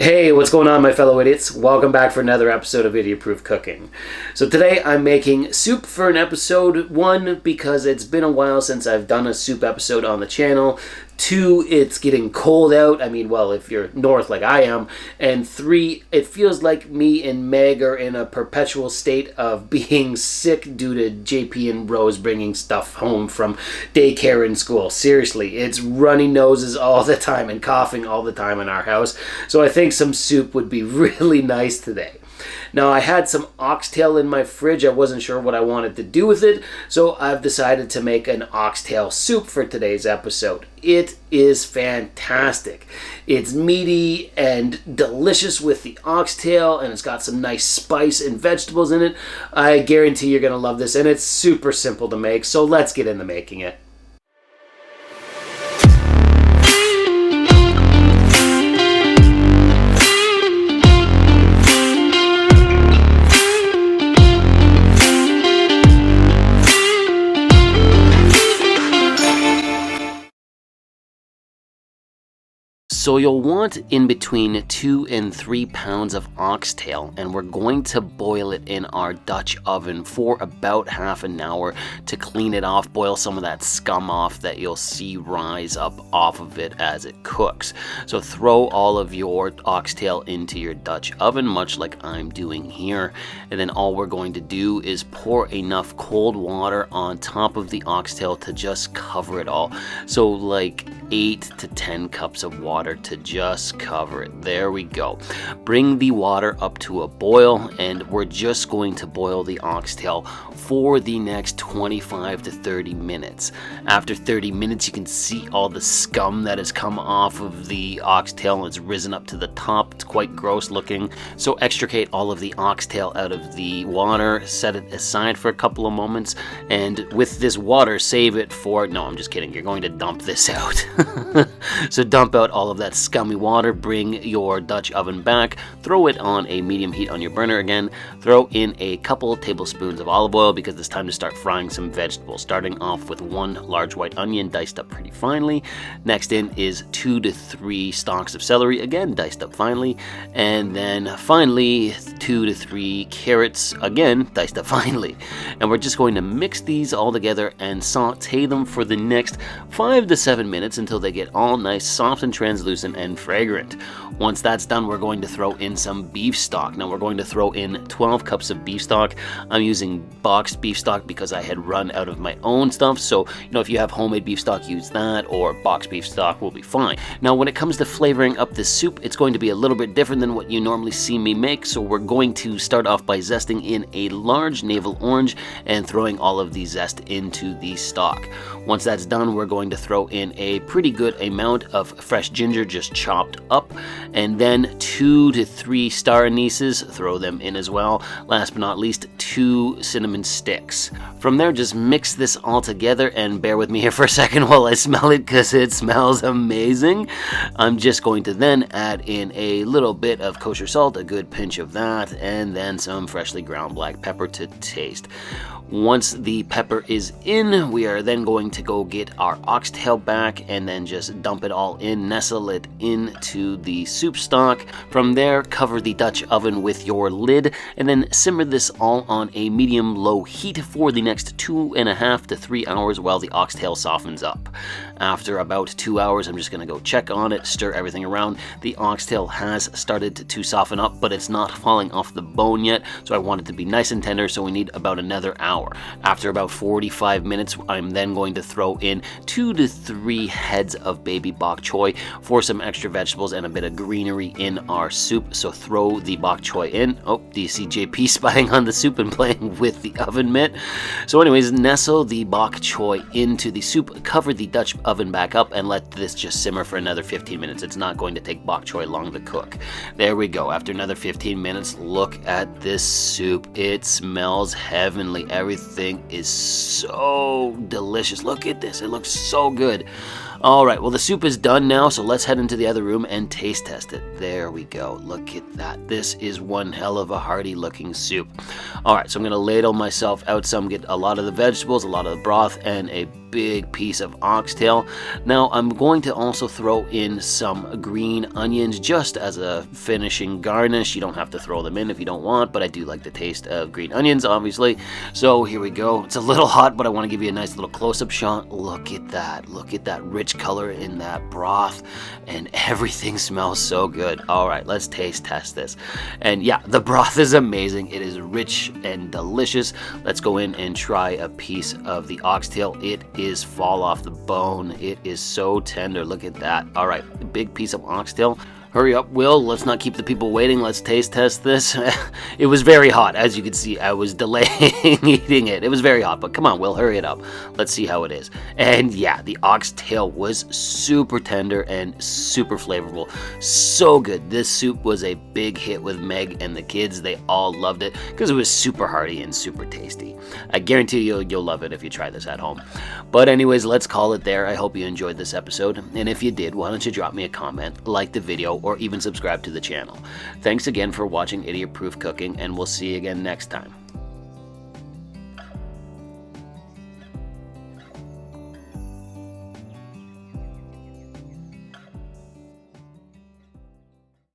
Hey, what's going on, my fellow idiots? Welcome back for another episode of Idiot Proof Cooking. So today I'm making soup for an episode. 1, because it's been a while since I've done a soup episode on the channel. 2, it's getting cold out. I mean, well, if you're north like I am. And 3, it feels like me and Meg are in a perpetual state of being sick due to JP and Rose bringing stuff home from daycare and school. Seriously, it's runny noses all the time and coughing all the time in our house. So I think some soup would be really nice today. Now, I had some oxtail in my fridge. I wasn't sure what I wanted to do with it, so I've decided to make an oxtail soup for today's episode. It is fantastic. It's meaty and delicious with the oxtail, and it's got some nice spice and vegetables in it. I guarantee you're going to love this, and it's super simple to make, so let's get into making it. So you'll want in between 2 and 3 pounds of oxtail, and we're going to boil it in our Dutch oven for about half an hour to clean it off, boil some of that scum off that you'll see rise up off of it as it cooks. So throw all of your oxtail into your Dutch oven, much like I'm doing here, and then all we're going to do is pour enough cold water on top of the oxtail to just cover it all. So like 8 to 10 cups of water to just cover it. There we go. Bring the water up to a boil, and we're just going to boil the oxtail for the next 25 to 30 minutes. After 30 minutes, you can see all the scum that has come off of the oxtail. It's risen up to the top. It's quite gross looking. So extricate all of the oxtail out of the water, set it aside for a couple of moments, and with this water, save it for, no, I'm just kidding. You're going to dump this out. So dump out all of that scummy water, bring your Dutch oven back, throw it on a medium heat on your burner again, throw in a couple tablespoons of olive oil because it's time to start frying some vegetables, starting off with 1 large white onion diced up pretty finely. Next in is 2 to 3 stalks of celery, again diced up finely, and then finally 2 to 3 carrots, again diced up finely. And we're just going to mix these all together and saute them for the next 5 to 7 minutes until they get all nice, soft and translucent and fragrant. Once that's done, we're going to throw in some beef stock. Now we're going to throw in 12 cups of beef stock. I'm using boxed beef stock because I had run out of my own stuff. So, if you have homemade beef stock, use that, or boxed beef stock will be fine. Now, when it comes to flavoring up this soup, it's going to be a little bit different than what you normally see me make. So we're going to start off by zesting in a large navel orange and throwing all of the zest into the stock. Once that's done, we're going to throw in a pretty good amount of fresh ginger just chopped up, and then 2 to 3 star anise, throw them in as well. Last but not least, 2 cinnamon sticks. From there, just mix this all together, and bear with me here for a second while I smell it because it smells amazing. I'm just going to then add in a little bit of kosher salt, a good pinch of that, and then some freshly ground black pepper to taste. Once the pepper is in, we are then going to go get our oxtail back and then just dump it all in, nestle it into the soup stock. From there, cover the Dutch oven with your lid and then simmer this all on a medium-low heat for the next 2.5 to 3 hours while the oxtail softens up. After about 2 hours, I'm just going to go check on it, stir everything around. The oxtail has started to soften up, but it's not falling off the bone yet, so I want it to be nice and tender, so we need about another hour. After about 45 minutes, I'm then going to throw in 2 to 3 heads of baby bok choy for some extra vegetables and a bit of greenery in our soup. So throw the bok choy in. Oh, do you see JP spying on the soup and playing with the oven mitt? So anyways, nestle the bok choy into the soup, cover the Dutch oven back up, and let this just simmer for another 15 minutes. It's not going to take bok choy long to cook. There we go. After another 15 minutes, look at this soup. It smells heavenly. Everything is so delicious. Look at this. It looks so good. Alright, well the soup is done now, so let's head into the other room and taste test it. There we go. Look at that. This is one hell of a hearty looking soup. Alright, so I'm going to ladle myself out some, get a lot of the vegetables, a lot of the broth, and a big piece of oxtail. Now I'm going to also throw in some green onions just as a finishing garnish. You don't have to throw them in if you don't want, but I do like the taste of green onions, obviously. So here we go. It's a little hot, but I want to give you a nice little close-up shot. Look at that. Look at that rich color in that broth, and everything smells so good. All right, let's taste test this. And yeah, the broth is amazing. It is rich and delicious. Let's go in and try a piece of the oxtail. It is fall off the bone. It is so tender. Look at that. All right, a big piece of oxtail. Hurry up, Will. Let's not keep the people waiting. Let's taste test this. It was very hot. As you can see, I was delaying eating it. It was very hot, but come on, Will, hurry it up. Let's see how it is. And yeah, the oxtail was super tender and super flavorful. So good. This soup was a big hit with Meg and the kids. They all loved it because it was super hearty and super tasty. I guarantee you'll love it if you try this at home. But anyways, let's call it there. I hope you enjoyed this episode. And if you did, why don't you drop me a comment, like the video, or even subscribe to the channel. Thanks again for watching Idiot Proof Cooking, and we'll see you again next time.